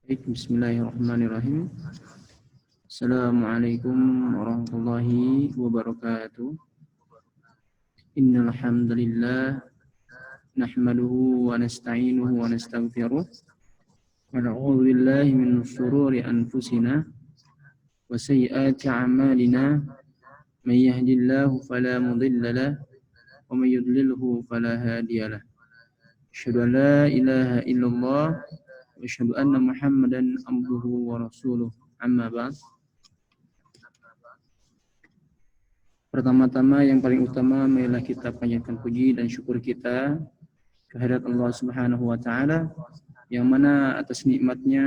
Baik, bismillahirrahmanirrahim. Assalamualaikum warahmatullahi wabarakatuh. Innal hamdalillah nahmaduhu wa nasta'inuhu wa nastaghfiruh wa na'udzu billahi min shururi anfusina wa sayyiati a'malina. May yahdihillahu fala mudilla lahu wa may yudlilhu fala hadiya lahu. Asyhadu an la ilaha illallah wa asyhadu anna Muhammadan abduhu wa rasuluh. Amma ba'd. Pertama-tama yang paling utama marilah kita panjatkan puji dan syukur kita kehadirat Allah Subhanahu wa taala yang mana atas nikmatnya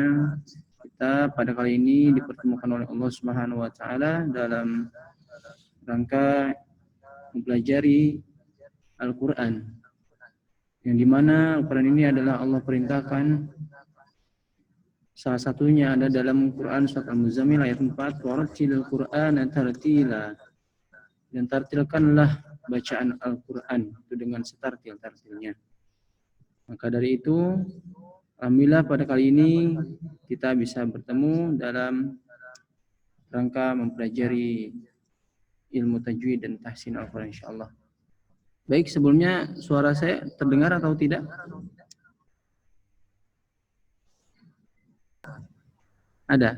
kita pada kali ini dipertemukan oleh Allah Subhanahu wa taala dalam rangka mempelajari Al-Qur'an. Yang dimana Al-Quran ini adalah Allah perintahkan, salah satunya ada dalam Quran surat Al-Muzammil ayat 4, warattilil Qur'ana tartila, dan tartilkanlah bacaan Al-Quran itu dengan setartil-tartilnya. Maka dari itu, alhamdulillah pada kali ini kita bisa bertemu dalam rangka mempelajari ilmu tajwid dan tahsin Al-Quran insyaallah. Baik, sebelumnya suara saya terdengar atau tidak? Ada.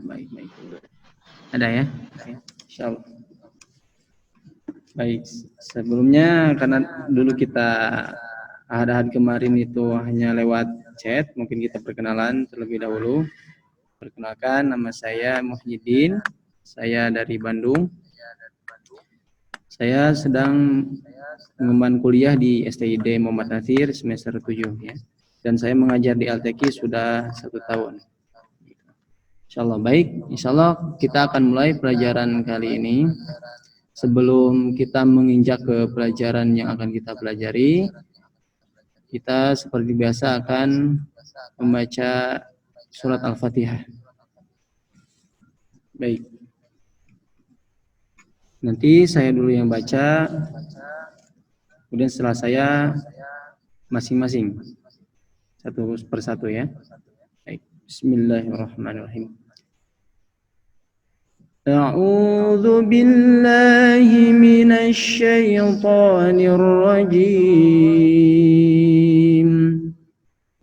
Baik. Ada ya? Insyaallah. Baik, sebelumnya karena dulu kita hari kemarin itu hanya lewat chat, mungkin kita perkenalan terlebih dahulu. Perkenalkan, nama saya Muhyiddin, saya dari Bandung. Saya sedang mengemban kuliah di STID Muhammad Natsir semester 7 ya. Dan saya mengajar di LTQ sudah 1 tahun. Insyaallah baik, insyaallah kita akan mulai pelajaran kali ini. Sebelum kita menginjak ke pelajaran yang akan kita pelajari, kita seperti biasa akan membaca surat Al-Fatihah. Baik. Nanti saya dulu yang baca, kemudian setelah saya masing-masing satu persatu ya. Baik. Bismillahirrahmanirrahim. A'udzu billahi minasy syaithanir rajim.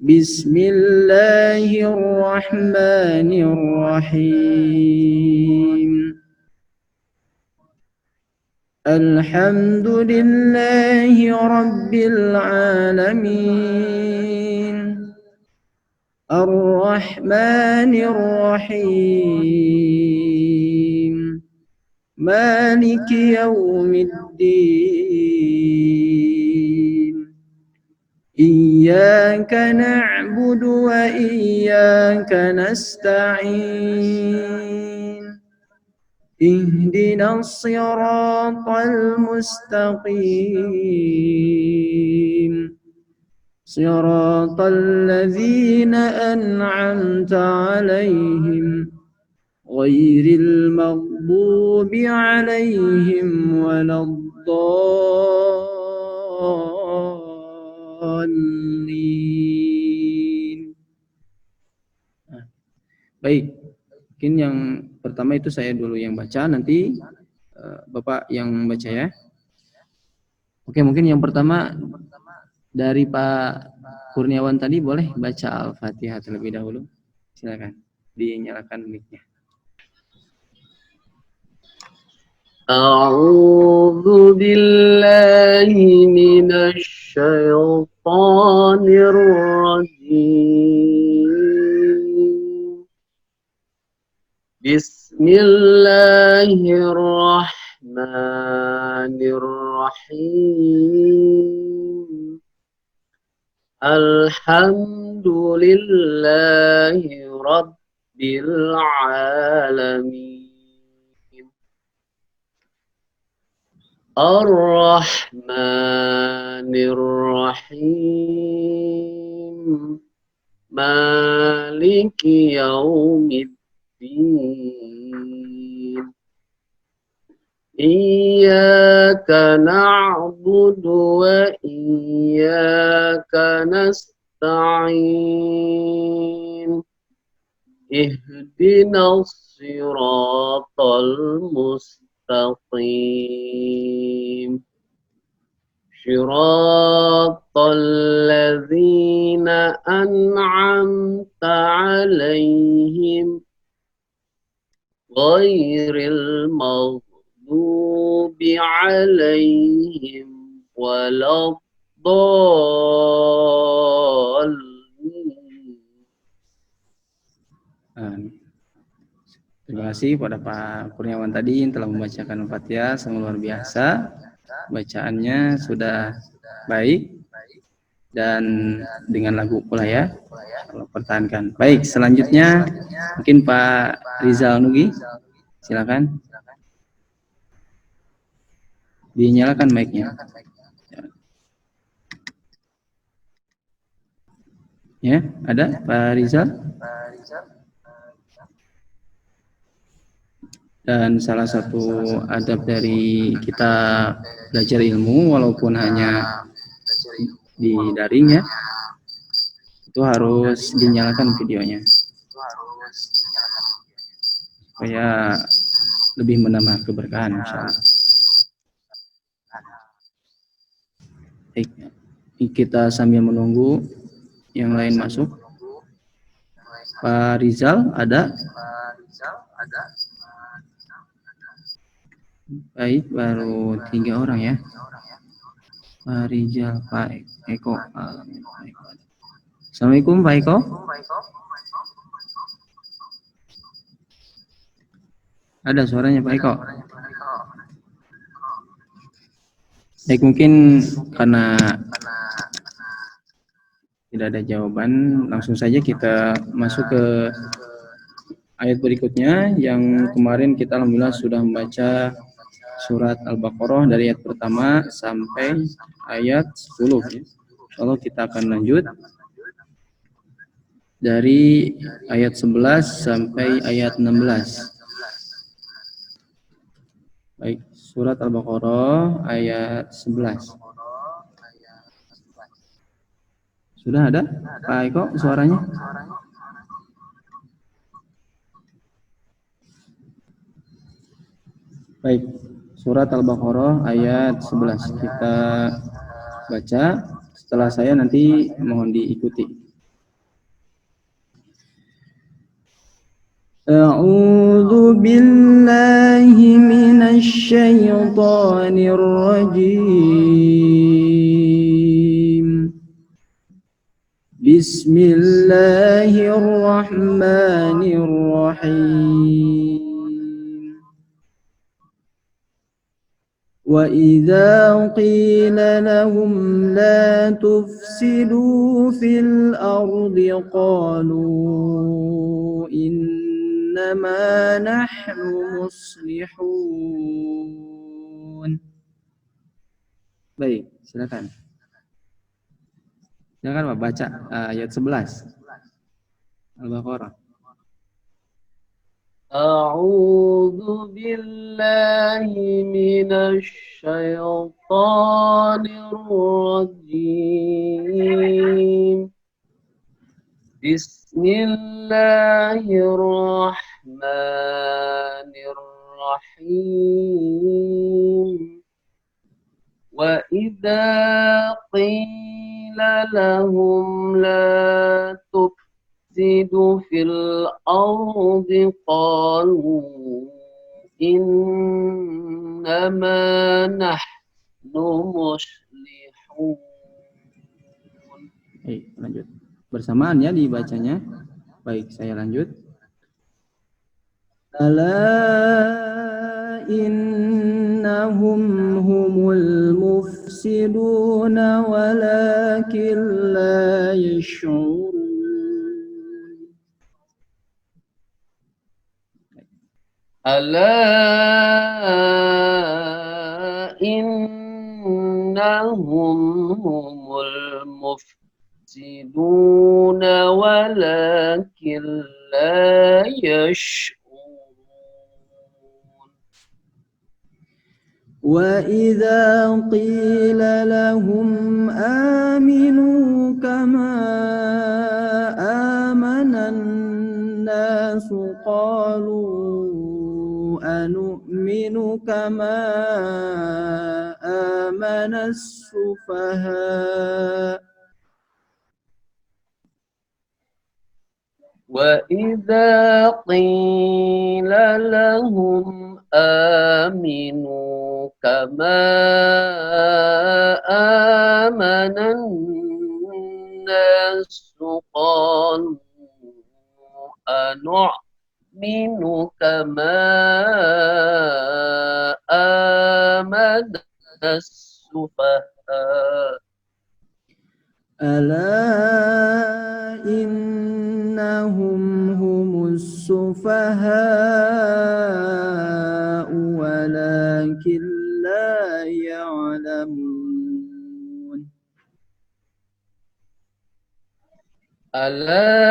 Bismillahirrahmanirrahim. Alhamdulillahi rabbil alamin. Ar-Rahmanir Rahim. Maliki yaumiddin. Iyyaka na'budu wa iyyaka nasta'in. Ihdinas siratal mustaqim. Siratal ladzina an'amta 'alaihim ghairil maghdubi 'alaihim waladdallin. Baik. Mungkin yang pertama itu saya dulu yang baca, nanti Bapak yang baca ya. Oke, mungkin yang pertama dari Pak Kurniawan tadi boleh baca Al-Fatihah terlebih dahulu. Silakan, dinyalakan mic-nya. A'udzu billahi minasy syaithanir rajim. Bismillahirrahmanirrahim. Alhamdulillahi rabbil alamin. Ar-Rahmanir Rahim. Maliki yaumiddin. Iyyaka na'budu wa iyyaka nasta'in. نستعين اهدنا الصراط المستقيم صراط الذين أنعمت عليهم غير المغضوب عليهم ولا الضالين. Terima kasih pada Pak Kurniawan tadi yang telah membacakan Al-Fatihah, sangat luar biasa. Bacaannya sudah baik dan dengan lagu pula ya. Kalau pertahankan. Baik, selanjutnya mungkin Pak Rizal Nugi, silakan. Dinyalakan mic-nya. Ya, ada Pak Rizal? Dan salah satu adab dari kita belajar ilmu walaupun hanya di daring ya, itu harus dinyalakan videonya supaya lebih menambah keberkahan insyaallah. Baik, kita sambil menunggu yang lain masuk. Pak Rizal ada? Baik, baru 3 orang ya. Pak Rizal, Pak Eko. Assalamualaikum Pak Eko. Ada suaranya Pak Eko. Baik, mungkin karena tidak ada jawaban, langsung saja kita masuk ke ayat berikutnya yang kemarin kita alhamdulillah sudah membaca surat Al-Baqarah dari ayat pertama sampai ayat 10 ya. Kalau kita akan lanjut dari ayat 11 sampai ayat 16. Baik, surat Al-Baqarah ayat 11. Sudah ada Pak Eko suaranya? Baik, surat Al-Baqarah ayat 11 kita baca, setelah saya nanti mohon diikuti. A'udzu billahi minasy syaithanir rajim. Bismillahirrahmanirrahim. وَإِذَا قِيلَ لَهُمْ لَا تُفْسِدُوا فِي الْأَرْضِ قَالُوا إِنَّمَا نَحْنُ مُصْلِحُونَ. Baik, silakan. Silakan Pak baca ayat 11 Al-Baqarah. أعوذ بالله من الشيطان الرجيم بسم الله الرحمن الرحيم وإذا قيل لهم لا تفسدوا في الأرض قالوا إنما نحن مصلحون. Baik, lanjut. Bersamaan ya dibacanya. Baik, saya lanjut. Ala innahum humul mufsiduna walakin la yash'urun. ألا إنهم هم المفسدون ولكن لا يشعرون. وإذا قيل لهم آمنوا كما الناس قالوا أنؤمن كما آمن السفهاء وإذا قيل لهم آمنوا كما آمن الناس قالوا أنؤمن كما آمن السفهاء ألا إنهم هم السفهاء ولكن لا يعلمون ألا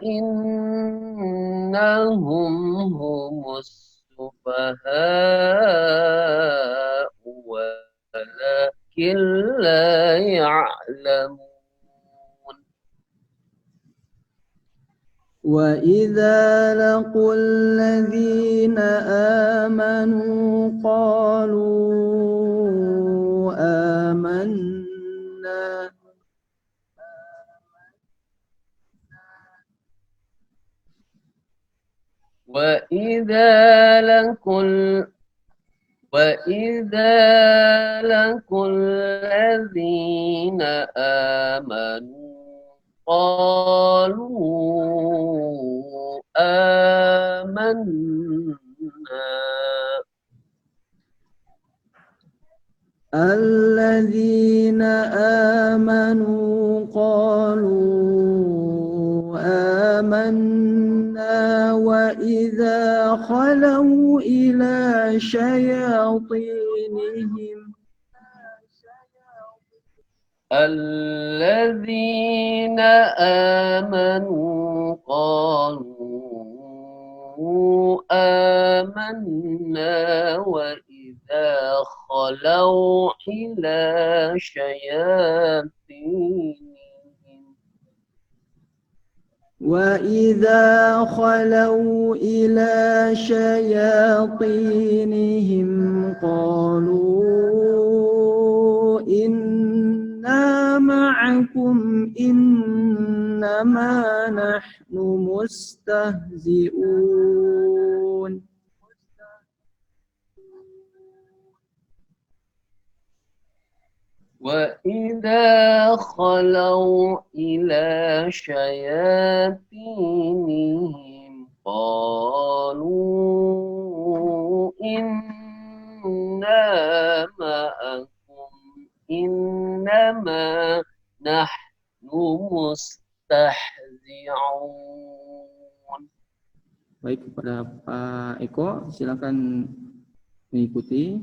إنهم هم السفهاء ولكن لا يعلمون وإذا لقوا الذين آمنوا قالوا آمنا وإذا لقوا الذين آمنوا قالوا آمنا الذين آمنوا قالوا آمنا وإذا خلوا إلى شياطينهم الذين آمنوا قالوا آمنا وإذا خلوا إلى شياطينهم وإذا خلوا إلى شياطينهم قالوا إنا معكم إنما نحن مستهزئون وإذا خلوا إلى شياطينهم قالوا إنا معكم إنما نحن مستهزئون. Baik, kepada Pak Eko, silakan mengikuti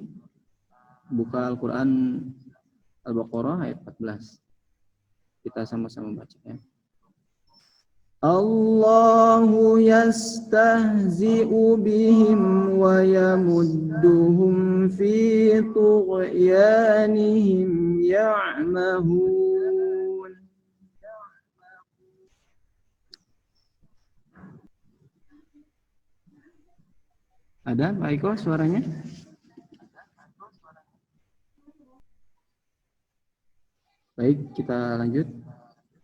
buka Al-Quran Al-Baqarah ayat 14. Kita sama-sama baca ya. Allahu yastahzi'u bihim wa yamudduhum fi tughyanihim ya'mahun. Ada Pak Eko suaranya? Baik, kita lanjut.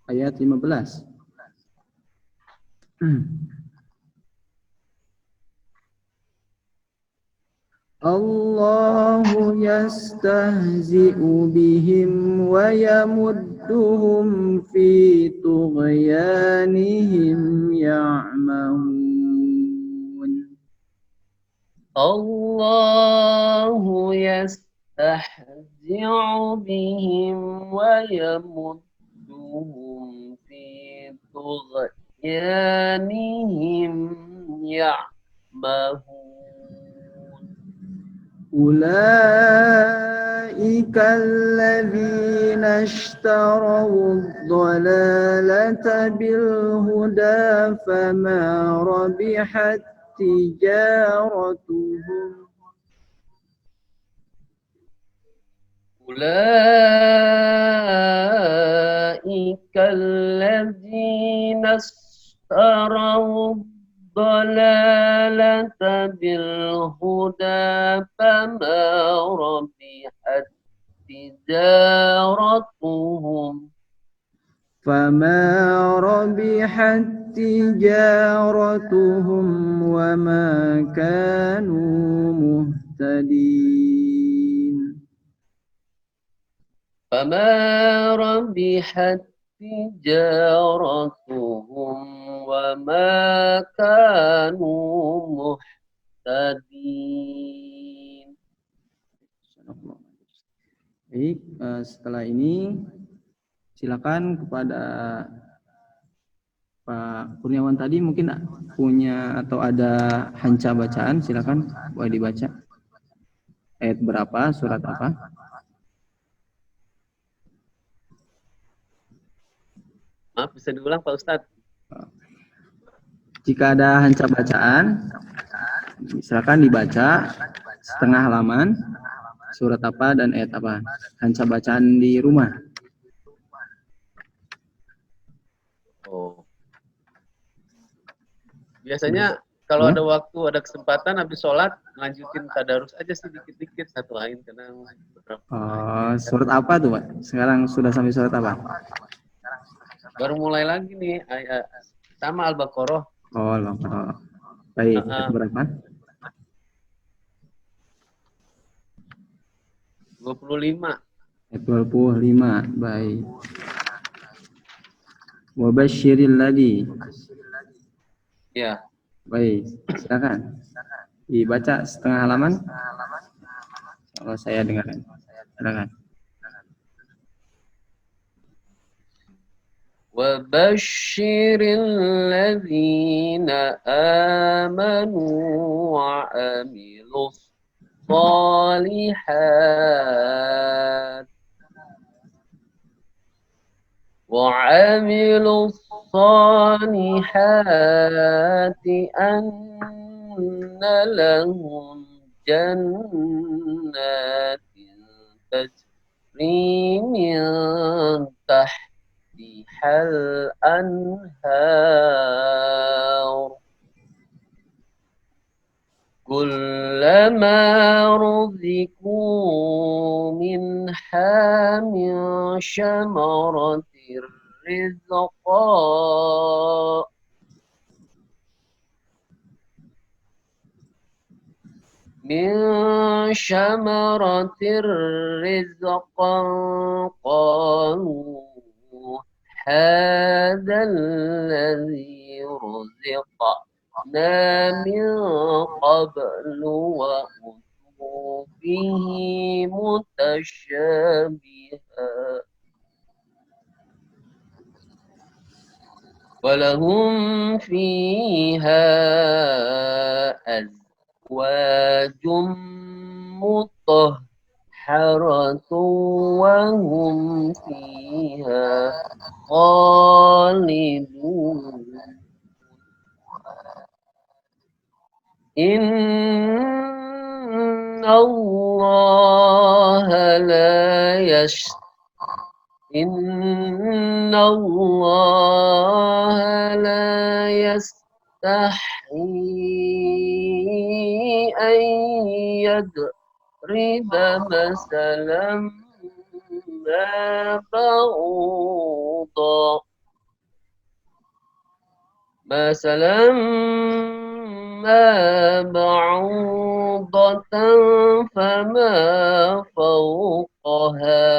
Ayat 15. Allahu yastahzi'u bihim wa yamudduhum fi tughyanihim ya'mahun. Allahu yastahzi'u bihim wa yamudduhum fi tughyanihim ya'mahun. Ulaika alladhina ishtaraw ad-dalalata bil huda fama rabihat tijaratuhum. أولئك الذين اشتروا الضلالة بالهدى فما ربحت تجارتهم وما كانوا مهتدين. فما ربحت تجارتهم وما كانوا مهتدين. Baik, setelah ini silakan kepada Pak Kurniawan tadi mungkin punya atau ada hanca bacaan, silakan boleh dibaca. Ayat berapa, surat apa? Maaf, bisa diulang Pak Ustadz? Jika ada hanca bacaan, silakan dibaca setengah halaman, surat apa dan ayat apa. Hanca bacaan di rumah. Oh. Biasanya kalau Ya. ada waktu, ada kesempatan habis sholat, lanjutin tadarus aja sih dikit-dikit satu lain karena beberapa. Surat apa tuh, Pak? Sekarang sudah sampai surat apa? Baru mulai lagi nih, sama Al-Baqarah. Oh, Al-Baqarah. Baik, ayat berapa? 25. Ayat 25. Baik. Wabasyiril ladzi. Ya. Baik, silakan. Dibaca setengah halaman. Kalau saya dengarkan. Silakan. وبشر الذين آمنوا وعملوا الصالحات أن لهم جنات تجري من تحتها الأنهار كلما رزقوا منها من ثمرة رزقا قالوا هذا الذي رزقنا من قبل وأتوا به متشابها ولهم فيها أزواج مطهرة وهم فيها خالدون إن الله لا يستحيي أن يضرب مثلا ما بعوضة فما فوقها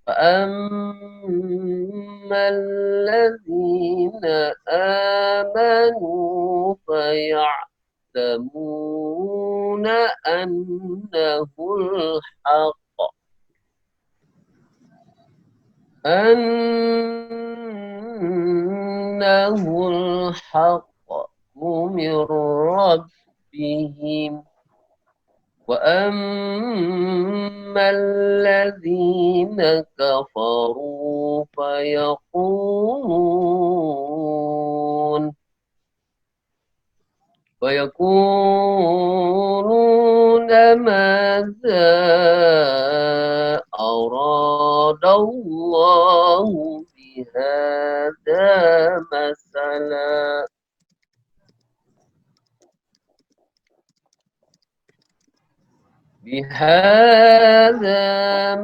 فأما الذين آمنوا فيعلمون أنه الحق من ربهم وأما الذين كفروا فيقولون ويقولون ماذا أراد الله بهذا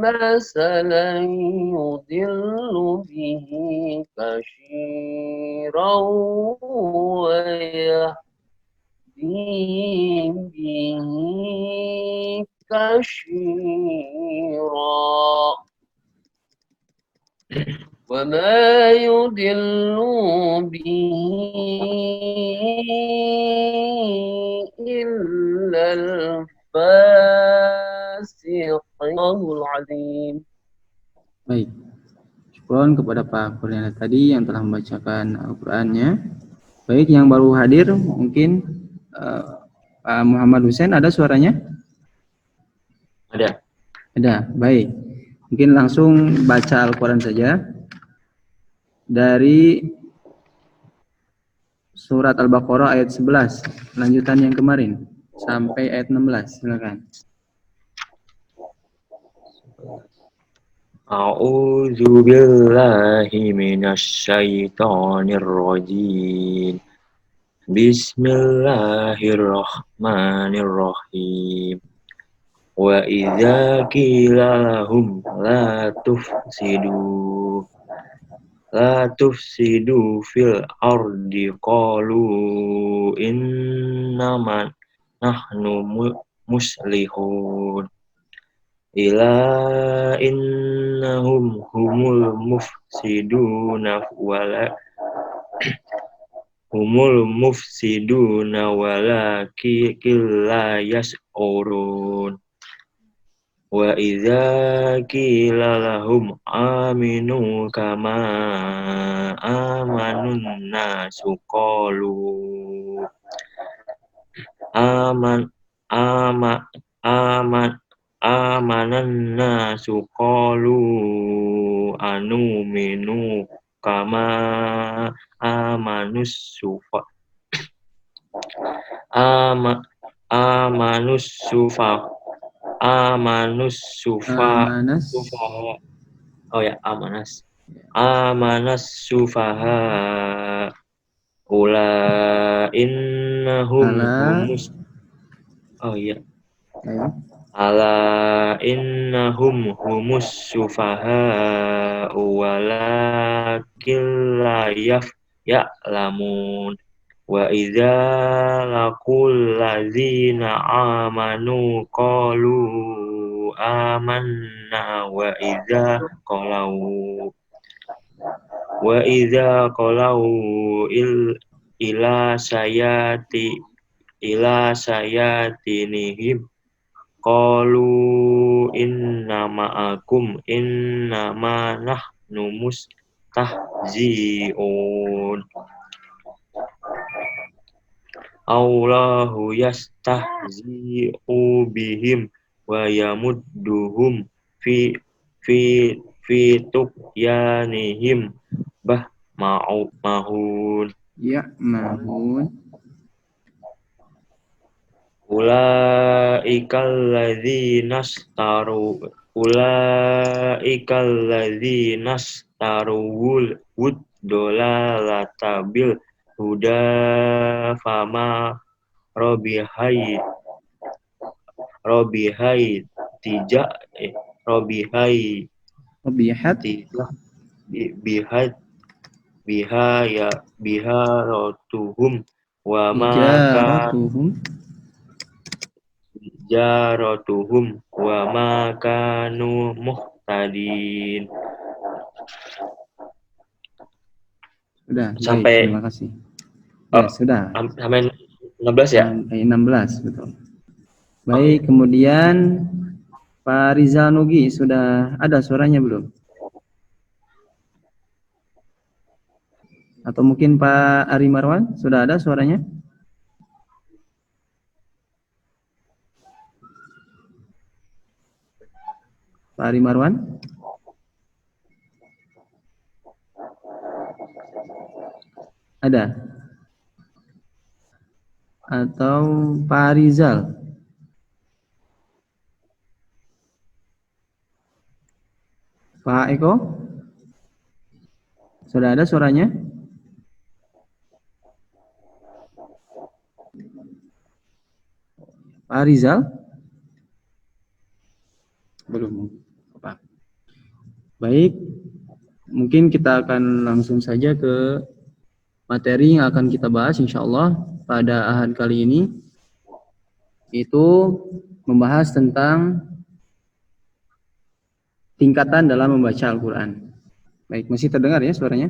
مثلا يضل به كثيرا ويهدي به كثيرا وما يضل به إلا الفاسقين العليم. Baik. Syukron kepada Pak Kurniana tadi yang telah membacakan Al-Qur'annya. Baik, yang baru hadir mungkin Pak Muhammad Hussein, ada suaranya? Ada. Ada, baik. Mungkin langsung baca Al-Quran saja. Dari surat Al-Baqarah ayat 11, lanjutan yang kemarin, sampai ayat 16, silakan. A'udzu billahi minasy syaithanir rajim. Bismillahirrahmanirrahim. Wa idza qila lahum la tufsidu fil ardi qalu innama nahnu muslihun. Ila innahum humul mufsiduna walakin la yash'urun. Wa idza qila lahum aminu kama amanun nasu qalu amanan nasu qalu anuminu kama amanus sufaha ula innahum humus ala innahum humus sufaha walakin la ya'lamun. Wa idza laqul ladzina amanu qalu amanna wa idza qalau ila sayatinihim qalu inna ma'akum innama nahnu mustahzi'un. Allahu yastahzi'u bihim wa yamudduhum fi tughyanihim mahun. Ya, mahun. Ulaikal ladzina starul dolalata bil huda fama robihai rotuhum wa makanu muhtadin. Sudah, sampai baik, terima kasih. Ya, sudah. Sampai 16 ya? Sampai 16, betul. Baik, kemudian Pak Rizal Nugi, sudah ada suaranya belum? Atau mungkin Pak Ari Marwan, sudah ada suaranya? Pak Ari Marwan? Ada? atau Pak Rizal? Pak Eko? Sudah ada suaranya? Pak Rizal? Belum. Apa? Baik, mungkin kita akan langsung saja ke materi yang akan kita bahas insya Allah pada ahad kali ini. Itu membahas tentang tingkatan dalam membaca Al-Quran. Baik, masih terdengar ya suaranya?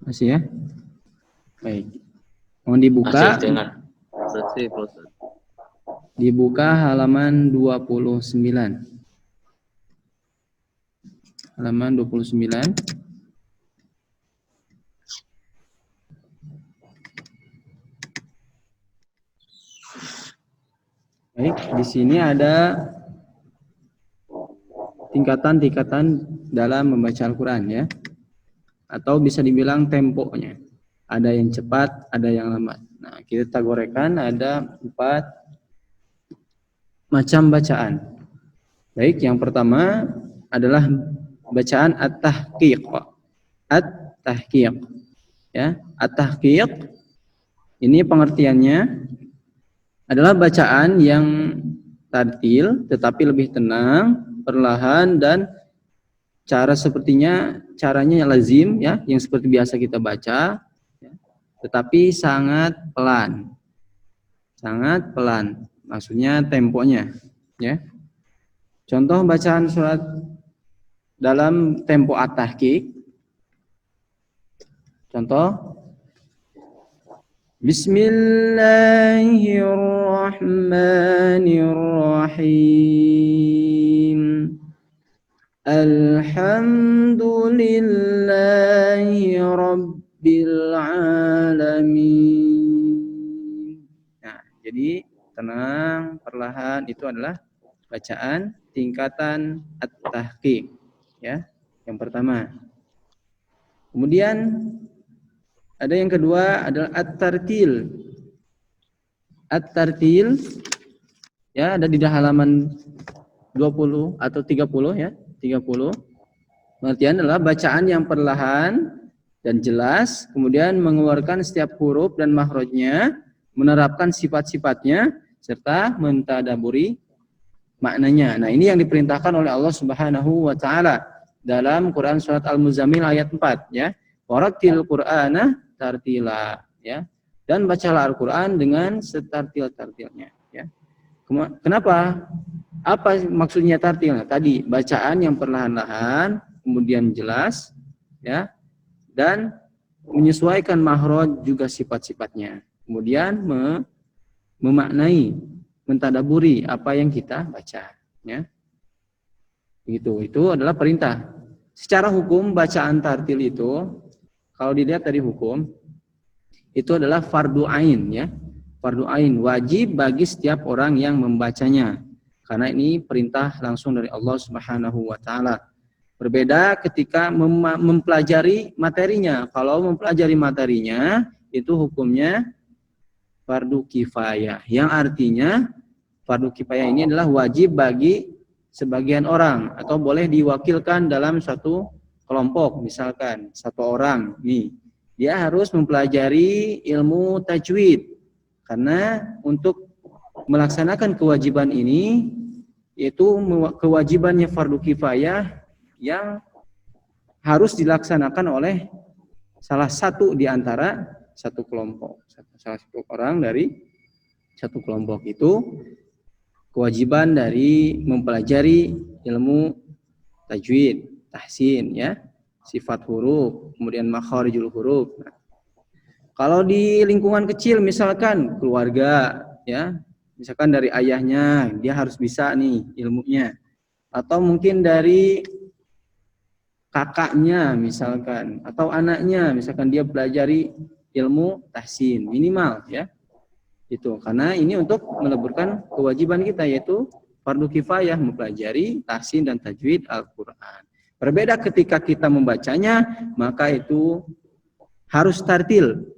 Masih ya? Baik. Mohon dibuka. Masih dengar. Masih, Ustaz. Dibuka halaman 29. Halaman 29. Baik, di sini ada tingkatan-tingkatan dalam membaca Al-Quran ya. Atau bisa dibilang temponya. Ada yang cepat, ada yang lambat. Nah, kita kategorikan ada 4 macam bacaan. Baik, yang pertama adalah bacaan at-tahqiq. At-tahqiq. Ya, at-tahqiq ini pengertiannya adalah bacaan yang tartil tetapi lebih tenang, perlahan dan caranya lazim ya, yang seperti biasa kita baca ya, tetapi sangat pelan. Sangat pelan. Maksudnya temponya ya. Contoh bacaan surat dalam tempo at-tahqiq. Contoh Bismillahirrahmanirrahim. Alhamdulillahi Rabbil Alamin. Nah, jadi tenang, perlahan, itu adalah bacaan tingkatan at-tahqiq ya, yang pertama. Kemudian ada yang kedua adalah at-tartil. At-tartil ya, ada di halaman 20 atau 30 ya, 30. Pengertian adalah bacaan yang perlahan dan jelas, kemudian mengeluarkan setiap huruf dan makhrajnya, menerapkan sifat-sifatnya serta mentadaburi maknanya. Nah, ini yang diperintahkan oleh Allah Subhanahu wa taala dalam Quran surat Al-Muzammil ayat 4 ya. Warattil Qur'ana tartila ya. Dan bacalah Al-Qur'an dengan setartil-tartilnya ya. Kenapa? Apa maksudnya tartil? Nah, tadi bacaan yang perlahan-lahan, kemudian jelas ya, dan menyesuaikan makhraj juga sifat-sifatnya. Kemudian memaknai, mentadaburi apa yang kita baca ya. Itu adalah perintah. Secara hukum bacaan tartil itu kalau dilihat dari hukum itu adalah fardu ain ya. Fardu ain, wajib bagi setiap orang yang membacanya. Karena ini perintah langsung dari Allah Subhanahu wa taala. Berbeda ketika mempelajari materinya. Kalau mempelajari materinya itu hukumnya fardu kifayah. Yang artinya fardu kifayah ini adalah wajib bagi sebagian orang atau boleh diwakilkan dalam satu kelompok. Misalkan satu orang nih, dia harus mempelajari ilmu tajwid. Karena untuk melaksanakan kewajiban ini yaitu kewajibannya fardu kifayah yang harus dilaksanakan oleh salah satu di antara satu kelompok, salah satu orang dari satu kelompok. Itu kewajiban dari mempelajari ilmu tajwid, tahsin ya, sifat huruf, kemudian makharijul huruf. Nah, kalau di lingkungan kecil misalkan keluarga ya, misalkan dari ayahnya dia harus bisa nih ilmunya, atau mungkin dari kakaknya misalkan, atau anaknya misalkan dia pelajari ilmu tahsin minimal ya. Itu karena ini untuk meleburkan kewajiban kita yaitu fardu kifayah mempelajari tahsin dan tajwid Al-Qur'an. Berbeda ketika kita membacanya, maka itu harus tartil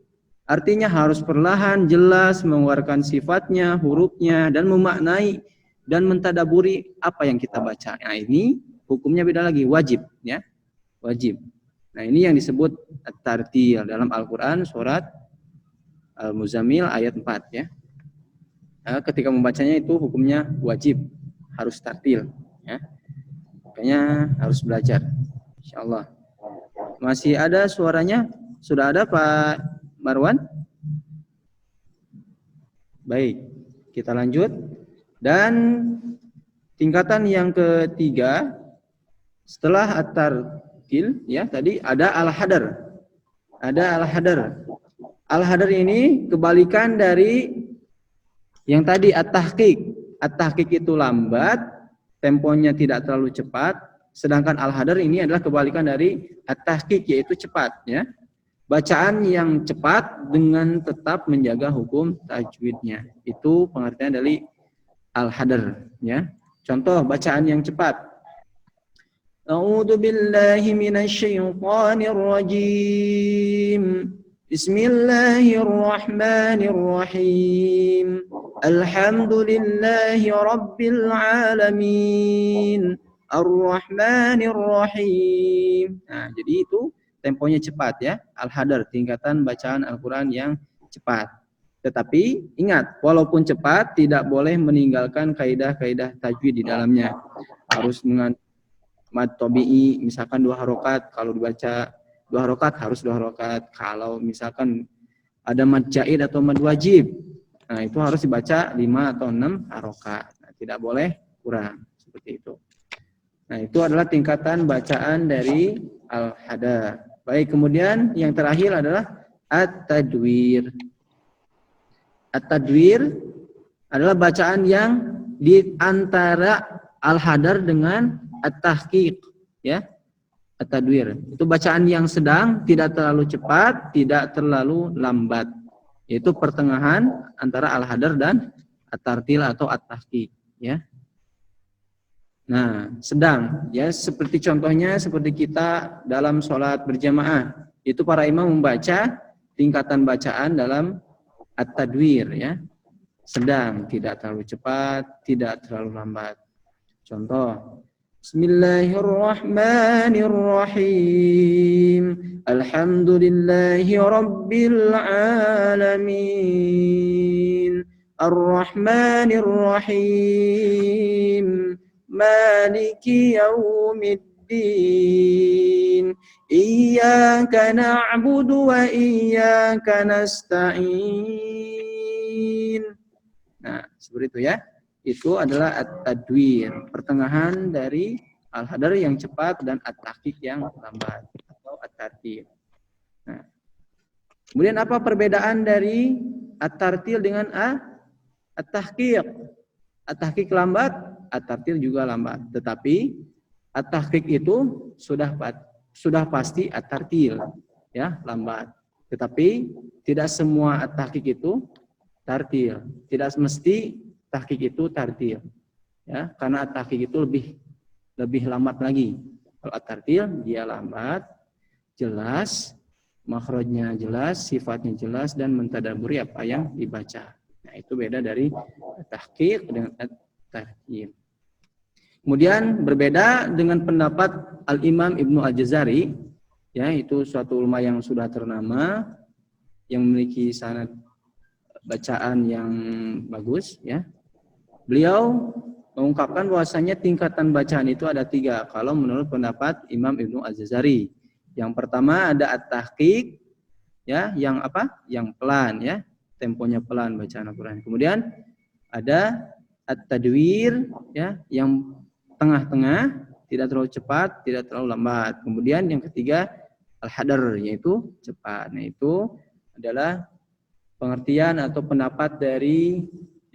Artinya harus perlahan, jelas, mengeluarkan sifatnya, hurufnya, dan memaknai dan mentadaburi apa yang kita baca. Nah, ini hukumnya beda lagi, wajib, ya, wajib. Nah, ini yang disebut at-tartil dalam Al-Quran surat Al-Muzammil ayat 4, ya. Nah, ketika membacanya itu hukumnya wajib, harus tartil, ya. Makanya harus belajar, insyaallah. Masih ada suaranya? Sudah ada Pak Marwan? Baik, kita lanjut. Dan tingkatan yang ketiga setelah at-tartil, ya, tadi ada al-hadar. Ada al-hadar. Al-hadar ini kebalikan dari yang tadi at-tahqiq. At-tahqiq itu lambat, temponya tidak terlalu cepat, sedangkan al-hadar ini adalah kebalikan dari at-tahqiq, yaitu cepat, ya. Bacaan yang cepat dengan tetap menjaga hukum tajwidnya. Itu pengertian dari al-hadar, ya. Contoh bacaan yang cepat. A'udzu billahi minasyaitonir rajim. Bismillahirrahmanirrahim. Alhamdulillahi rabbil alamin. Ar-Rahmanir Rahim. Nah, jadi itu temponya cepat, ya. Al-hadar, tingkatan bacaan Al-Quran yang cepat. Tetapi ingat, walaupun cepat tidak boleh meninggalkan kaidah-kaidah tajwid di dalamnya. Harus dengan mad tabi'i, misalkan 2 harokat, kalau dibaca 2 harokat harus 2 harokat. Kalau misalkan ada mad jaid atau mad wajib, nah itu harus dibaca 5 atau 6 harokat. Nah, tidak boleh kurang, seperti itu. Nah, itu adalah tingkatan bacaan dari al-hadar. Baik, kemudian yang terakhir adalah at-tadwir. At-tadwir adalah bacaan yang di antara al-hadar dengan at-tahqiq, ya. At-tadwir itu bacaan yang sedang, tidak terlalu cepat, tidak terlalu lambat. Yaitu pertengahan antara al-hadar dan at-tartil atau at-tahqiq, ya. Nah, sedang, ya, seperti contohnya seperti kita dalam sholat berjamaah, itu para imam membaca tingkatan bacaan dalam at-tadwir, ya, sedang, tidak terlalu cepat, tidak terlalu lambat. Contoh, Bismillahirrahmanirrahim. Alhamdulillahi rabbil alamin. Ar-Rahmanir Rahim. Maliki yaumiddin. Iyyaka na'budu wa iyyaka nasta'in. Nah, seperti itu, ya. Itu adalah at-tadwir, pertengahan dari al-hadar yang cepat dan at-tahqiq yang lambat atau at-tartil. Nah, kemudian apa perbedaan dari at-tartil dengan at-tahqiq? At-tahqiq lambat, at-tartil juga lambat. Tetapi at-tahqiq itu sudah pasti at-tartil, ya, lambat. Tetapi tidak semua at-tahqiq itu tartil. Tidak mesti tahqiq itu tartil, ya, karena at-tahqiq itu lebih lambat lagi. Kalau at-tartil dia lambat, jelas, makhrajnya jelas, sifatnya jelas, dan mentadaburi apa yang dibaca. Nah, itu beda dari at-tahqiq dengan at-tartil. Kemudian berbeda dengan pendapat Al-Imam Ibnu Al-Jazari, ya, itu suatu ulama yang sudah ternama, yang memiliki sanad bacaan yang bagus, ya. Beliau mengungkapkan bahwasanya tingkatan bacaan itu ada 3 kalau menurut pendapat Imam Ibnu Al-Jazari. Yang pertama ada at-tahqiq, ya, yang apa? Yang pelan, ya, temponya pelan bacaan Al-Qur'an. Kemudian ada at-tadwir, ya, yang tengah-tengah, tidak terlalu cepat, tidak terlalu lambat. Kemudian yang ketiga al-hadar, yaitu cepat. Nah, itu adalah pengertian atau pendapat dari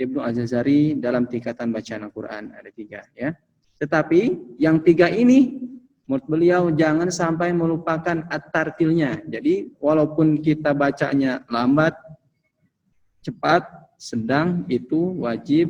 Ibnu Al-Jazari dalam tingkatan bacaan Al-Quran. Ada 3, ya. Tetapi yang 3 ini menurut beliau jangan sampai melupakan at-tartilnya. Jadi walaupun kita bacanya lambat, cepat, sedang, itu wajib